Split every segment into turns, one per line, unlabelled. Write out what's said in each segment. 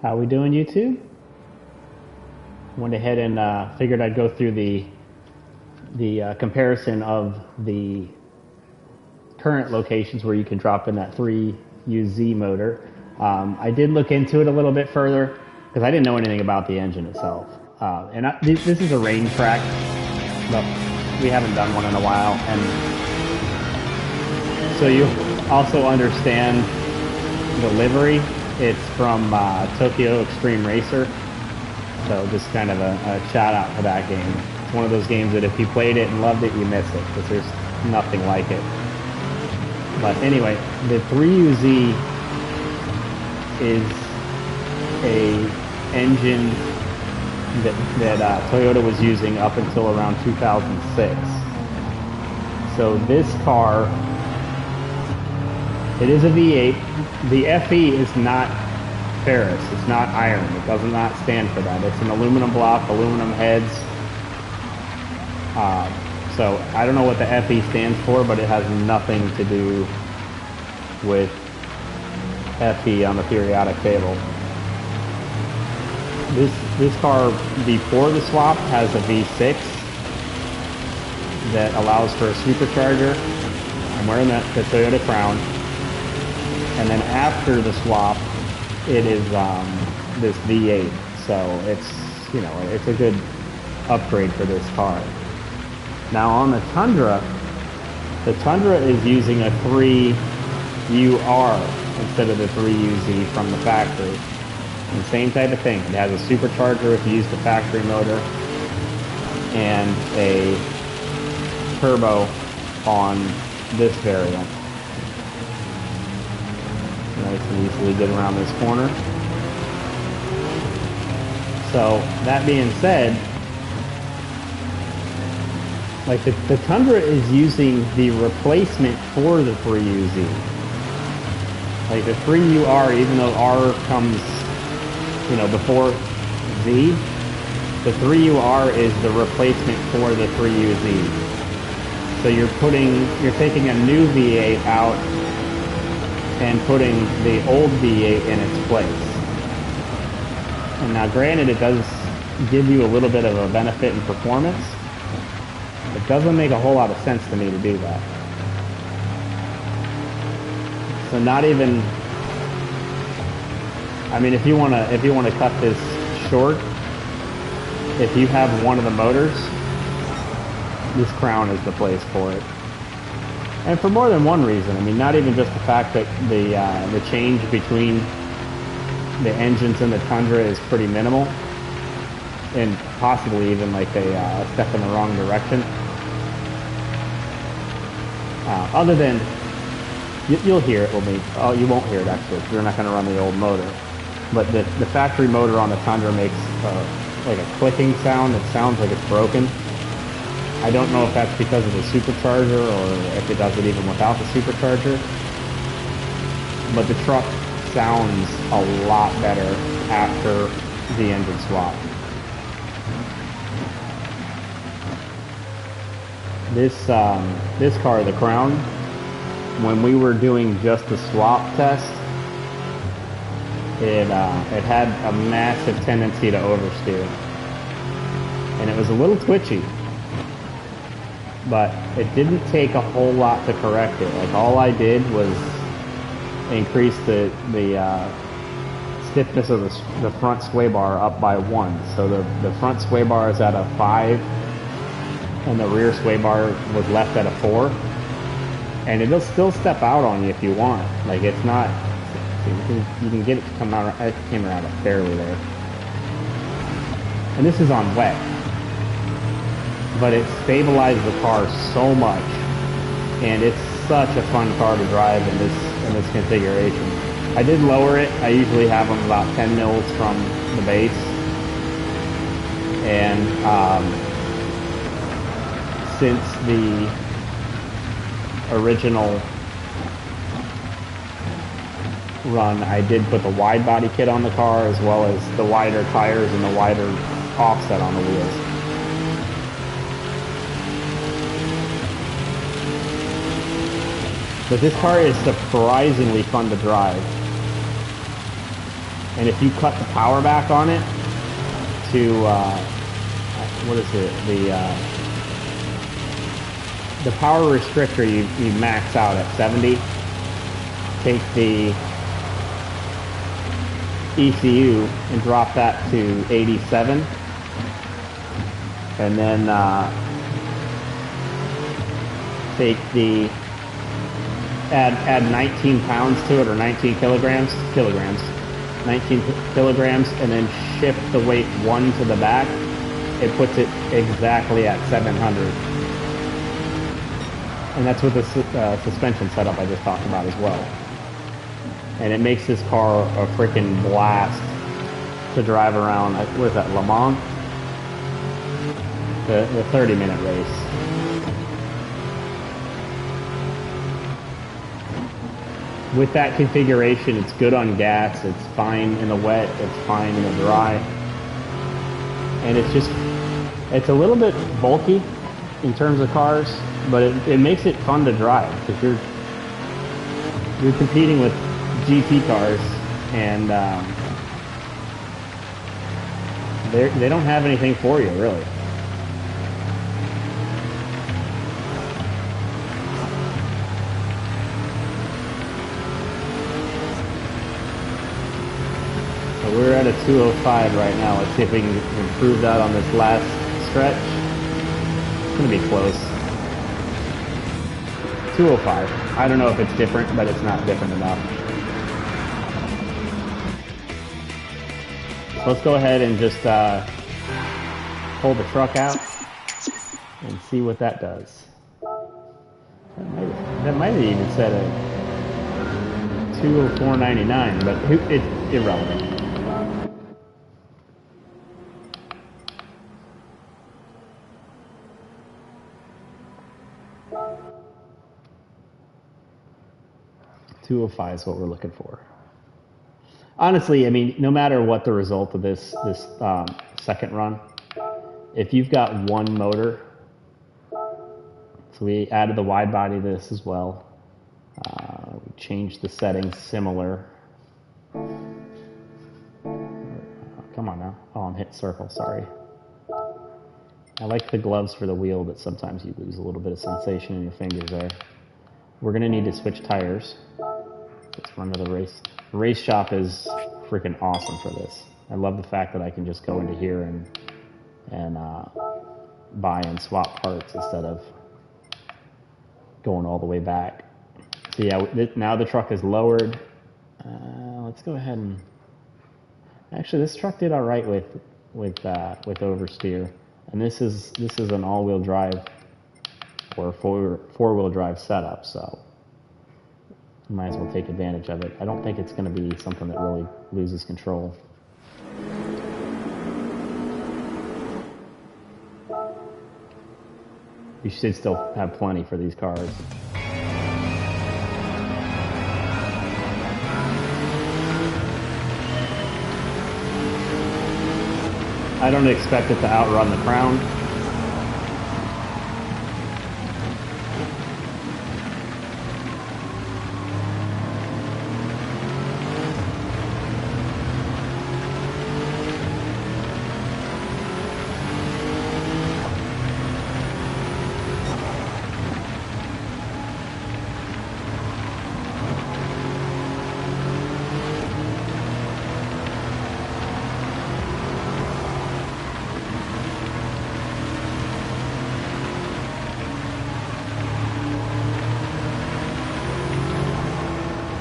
How we doing, YouTube? Went ahead and figured I'd go through the comparison of the current locations where you can drop in that 3UZ motor. I did look into it a little bit further because I didn't know anything about the engine itself. This is a rain track, but we haven't done one in a while, and so you also understand the livery. It's from Tokyo Extreme Racer, so just kind of a shout out for that game. It's one of those games that if you played it and loved it, you miss it because there's nothing like it. But anyway, the 3UZ is a engine that Toyota was using up until around 2006. So this car, it is a V8. The FE is not ferrous. It's not iron. It does not stand for that. It's an aluminum block, aluminum heads. So I don't know what the FE stands for, but it has nothing to do with FE on the periodic table. This car before the swap has a V6 that allows for a supercharger. I'm wearing the Toyota Crown. And then after the swap, it is this V8. So it's a good upgrade for this car. Now on the Tundra is using a 3UR instead of the 3UZ from the factory. And same type of thing. It has a supercharger if you use the factory motor and a turbo on this variant. Nice and easily get around this corner. So that being said, like the Tundra is using the replacement for the 3UZ. Like the 3UR, even though R comes, before Z, the 3UR is the replacement for the 3UZ. So you're taking a new V8 out and putting the old V8 in its place. And now granted, it does give you a little bit of a benefit in performance. It doesn't make a whole lot of sense to me to do that. So not even, I mean, if you want to cut this short, if you have one of the motors, this Crown is the place for it. And for more than one reason. I mean, not even just the fact that the change between the engines and the Tundra is pretty minimal, and possibly even like a step in the wrong direction. Other than, you'll hear it with me. Oh, you won't hear it actually, because we're not going to run the old motor. But the factory motor on the Tundra makes like a clicking sound. It sounds like it's broken. I don't know if that's because of the supercharger or if it does it even without the supercharger. But the truck sounds a lot better after the engine swap. This car, the Crown, when we were doing just the swap test, it had a massive tendency to oversteer. And it was a little twitchy. But it didn't take a whole lot to correct it. Like all I did was increase the stiffness of the front sway bar up by 1. So the front sway bar is at a 5, and the rear sway bar was left at a 4. And it'll still step out on you if you want. Like it's not. You can get it to come out. It came around fairly there. And this is on wet. But it stabilized the car so much, and it's such a fun car to drive in this configuration. I did lower it. I usually have them about 10 mils from the base, and since the original run, I did put the wide body kit on the car as well as the wider tires and the wider offset on the wheels. But this car is surprisingly fun to drive. And if you cut the power back on it to, what is it, the power restrictor, you max out at 70. Take the ECU and drop that to 87. And then take the, add 19 pounds to it, or 19 kilograms, 19 kilograms, and then shift the weight 1 to the back. It puts it exactly at 700. And that's with the suspension setup I just talked about as well. And it makes this car a freaking blast to drive around. What is that, Le Mans? The 30-minute race. With that configuration, it's good on gas, it's fine in the wet, it's fine in the dry. And it's a little bit bulky in terms of cars, but it makes it fun to drive, because you're competing with GT cars, and they don't have anything for you, really. So we're at a 205 right now. Let's see if we can improve that on this last stretch. It's going to be close. 205. I don't know if it's different, but it's not different enough. So let's go ahead and just pull the truck out and see what that does. That might have even said a 204.99, but it's irrelevant. $205 is what we're looking for. Honestly, I mean, no matter what the result of this second run, if you've got one motor, so we added the wide body to this as well. We changed the settings similar. Come on now. Oh, I'm hitting circle, sorry. I like the gloves for the wheel, but sometimes you lose a little bit of sensation in your fingers there. We're gonna need to switch tires. Let's run to the race. The race shop is freaking awesome for this. I love the fact that I can just go into here and buy and swap parts instead of going all the way back. So yeah, now the truck is lowered. Let's go ahead and actually, this truck did all right with oversteer, and this is an all-wheel drive or four-wheel drive setup, so you might as well take advantage of it. I don't think it's going to be something that really loses control. You should still have plenty for these cars. I don't expect it to outrun the Crown.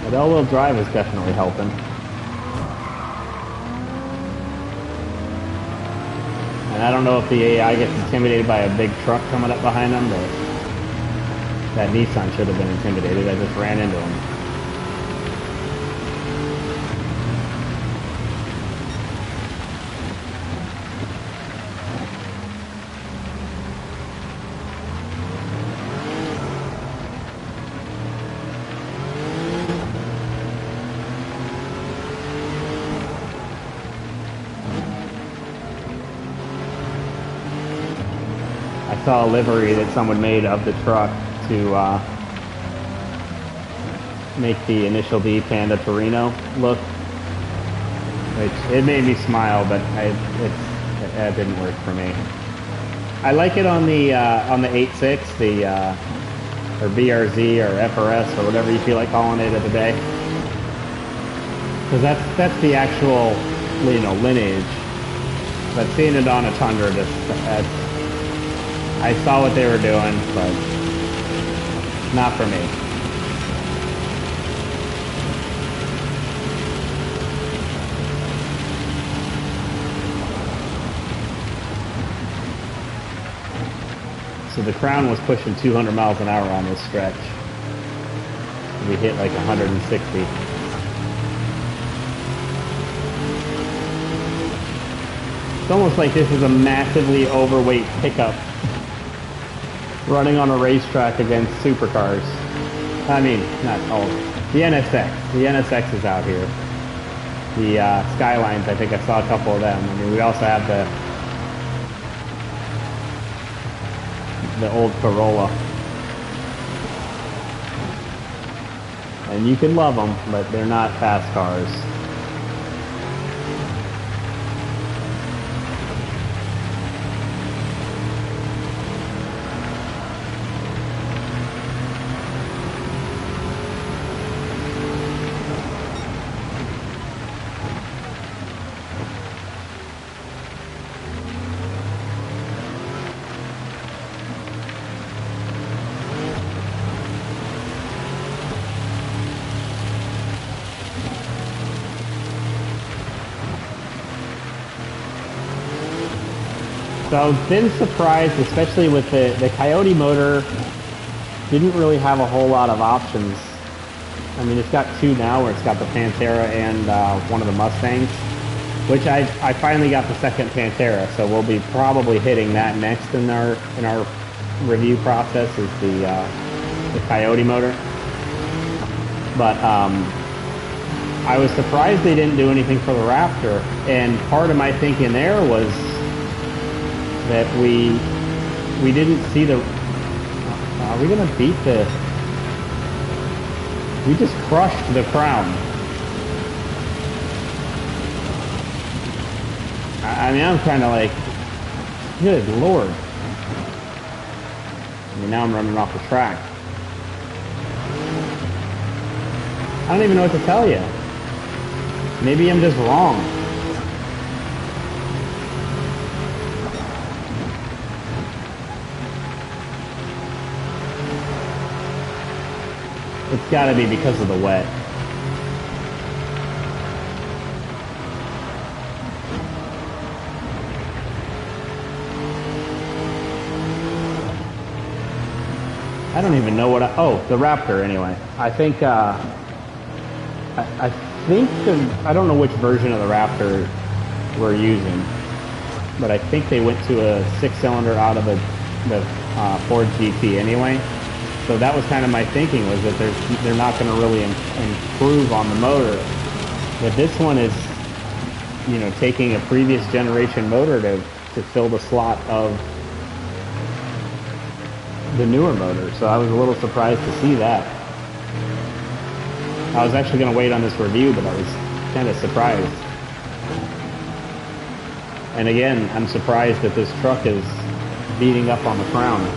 But all-wheel drive is definitely helping. And I don't know if the AI gets intimidated by a big truck coming up behind them, but that Nissan should have been intimidated. I just ran into him. I saw a livery that someone made of the truck to make the Initial D Panda Torino look. which it made me smile, but it didn't work for me. I like it on the 8.6, the or BRZ or FRS or whatever you feel like calling it of the day, because that's the actual, you know, lineage. But seeing it on a Tundra, I saw what they were doing, but not for me. So the Crown was pushing 200 miles an hour on this stretch. We hit like 160. It's almost like this is a massively overweight pickup running on a racetrack against supercars. I mean, not all. The NSX. The NSX is out here. The Skylines, I think I saw a couple of them. I mean, we also have the old Corolla. And you can love them, but they're not fast cars. So I've been surprised, especially with the Coyote motor, didn't really have a whole lot of options. I mean, it's got two now, where it's got the Pantera and one of the Mustangs, which I finally got the second Pantera, so we'll be probably hitting that next in our review process, is the Coyote motor. But I was surprised they didn't do anything for the Raptor, and part of my thinking there was that we didn't see the. Are we gonna beat the? We just crushed the Crown. I mean, I'm kind of like, good Lord. I mean, now I'm running off the track. I don't even know what to tell you. Maybe I'm just wrong. It's got to be because of the wet. I don't even know what oh, the Raptor anyway. I think, I think I don't know which version of the Raptor we're using, but I think they went to a 6-cylinder out of the Ford GT anyway. So that was kind of my thinking, was that they're not going to really improve on the motor. But this one is, you know, taking a previous generation motor to fill the slot of the newer motor. So I was a little surprised to see that. I was actually going to wait on this review, but I was kind of surprised. And again, I'm surprised that this truck is beating up on the Crown.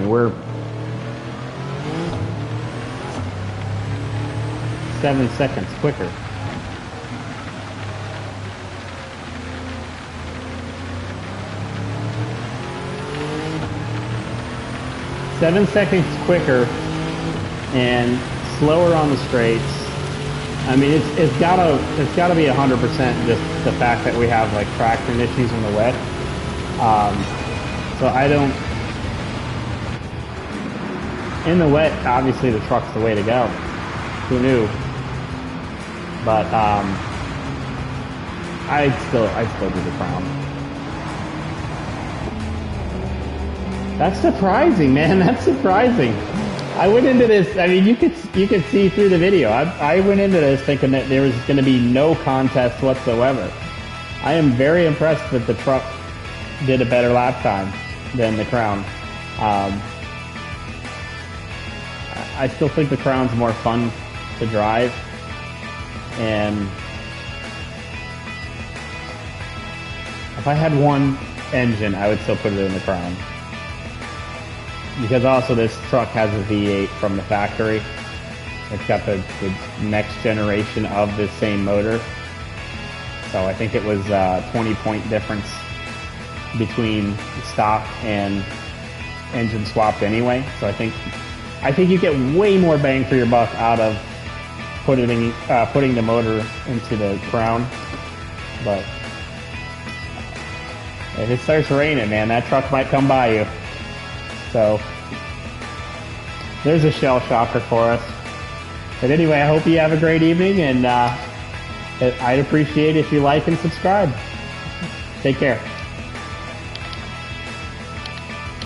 We're 7 seconds quicker. Seven seconds quicker and slower on the straights. I mean, it's gotta be 100% just the fact that we have like traction issues in the wet. So I don't. In the wet, obviously the truck's the way to go. Who knew? But I'd still do the Crown. That's surprising, man. That's surprising. I went into this. I mean, you could see through the video. I went into this thinking that there was going to be no contest whatsoever. I am very impressed that the truck did a better lap time than the Crown. I still think the Crown's more fun to drive, and if I had one engine, I would still put it in the Crown. Because also this truck has a V8 from the factory. It's got the next generation of the same motor. So I think it was a 20-point difference between stock and engine swapped anyway. So I think you get way more bang for your buck out of putting the motor into the Crown. But if it starts raining, man, that truck might come by you. So there's a shell shocker for us. But anyway, I hope you have a great evening, and I'd appreciate if you like and subscribe. Take care.